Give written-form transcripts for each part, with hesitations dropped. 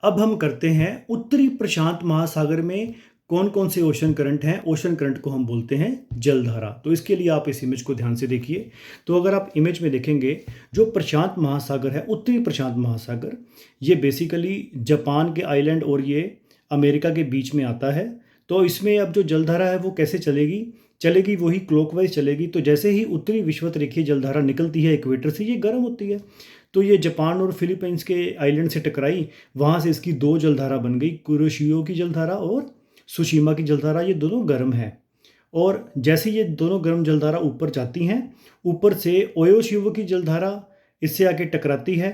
अब हम करते हैं उत्तरी प्रशांत महासागर में कौन कौन से ओशन करंट हैं। ओशन करंट को हम बोलते हैं जलधारा। तो इसके लिए आप इस इमेज को ध्यान से देखिए। तो अगर आप इमेज में देखेंगे, जो प्रशांत महासागर है, उत्तरी प्रशांत महासागर, ये बेसिकली जापान के आइलैंड और ये अमेरिका के बीच में आता है। तो इसमें अब जो जलधारा है वो कैसे चलेगी, चलेगी वही क्लॉकवाइज चलेगी। तो जैसे ही उत्तरी विषुवत रेखीय जलधारा निकलती है इक्वेटर से, ये गर्म होती है। तो ये जापान और फिलीपींस के आइलैंड से टकराई, वहाँ से इसकी दो जलधारा बन गई, कुरोशियो की जलधारा और सुशीमा की जलधारा। ये दोनों गर्म है। और जैसे ये दोनों गर्म जलधारा ऊपर जाती हैं, ऊपर से ओयोशिवो की जलधारा इससे आके टकराती है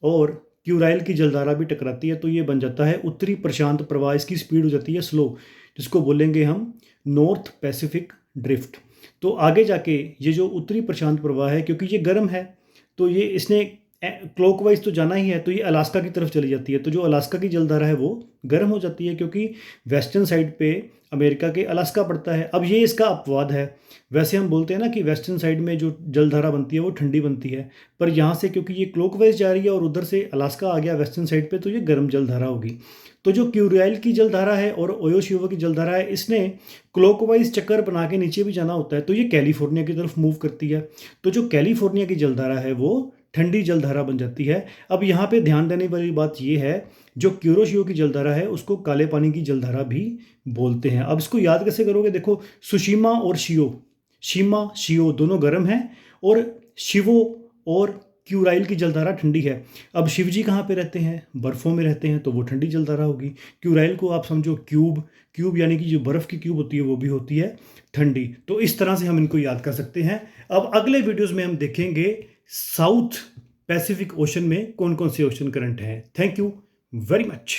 और क्यूराइल की जलधारा भी टकराती है। तो ये बन जाता है उत्तरी प्रशांत प्रवाह। इसकी स्पीड हो जाती है स्लो, जिसको बोलेंगे हम नॉर्थ पैसिफिक ड्रिफ्ट। तो आगे जाके ये जो उत्तरी प्रशांत प्रवाह है, क्योंकि ये गर्म है, तो ये इसने क्लॉकवाइज तो जाना ही है, तो ये अलास्का की तरफ चली जाती है। तो जो अलास्का की जलधारा है वो गर्म हो जाती है, क्योंकि वेस्टर्न साइड पे अमेरिका के अलास्का पड़ता है। अब ये इसका अपवाद है। वैसे हम बोलते हैं ना कि वेस्टर्न साइड में जो जलधारा बनती है वो ठंडी बनती है, पर यहाँ से क्योंकि ये क्लॉकवाइज जा रही है और उधर से अलास्का आ गया वेस्टर्न साइड पे, तो ये गर्म जलधारा होगी। तो जो क्यूराइल की जलधारा है और ओयोशिवो की जलधारा है, इसने क्लॉकवाइज चक्कर बना के नीचे भी जाना होता है, तो ये कैलिफोर्निया की तरफ मूव करती है। तो जो कैलिफोर्निया की जलधारा है वो ठंडी जलधारा बन जाती है। अब यहाँ पे ध्यान देने वाली बात ये है, जो क्यूरोशियो की जलधारा है उसको काले पानी की जलधारा भी बोलते हैं। अब इसको याद कैसे करोगे, देखो सुशीमा और शियो, शीमा शियो दोनों गर्म हैं और शिवो और क्यूराइल की जलधारा ठंडी है। अब शिव जी कहाँ पे रहते हैं, बर्फ़ों में रहते हैं, तो वो ठंडी जलधारा होगी। क्यूराइल को आप समझो क्यूब, क्यूब यानी कि जो बर्फ़ की क्यूब होती है वो भी होती है ठंडी। तो इस तरह से हम इनको याद कर सकते हैं। अब अगले वीडियोज़ में हम देखेंगे साउथ पैसिफिक ओशन में कौन कौन से ओशन करंट हैं। Thank you very much.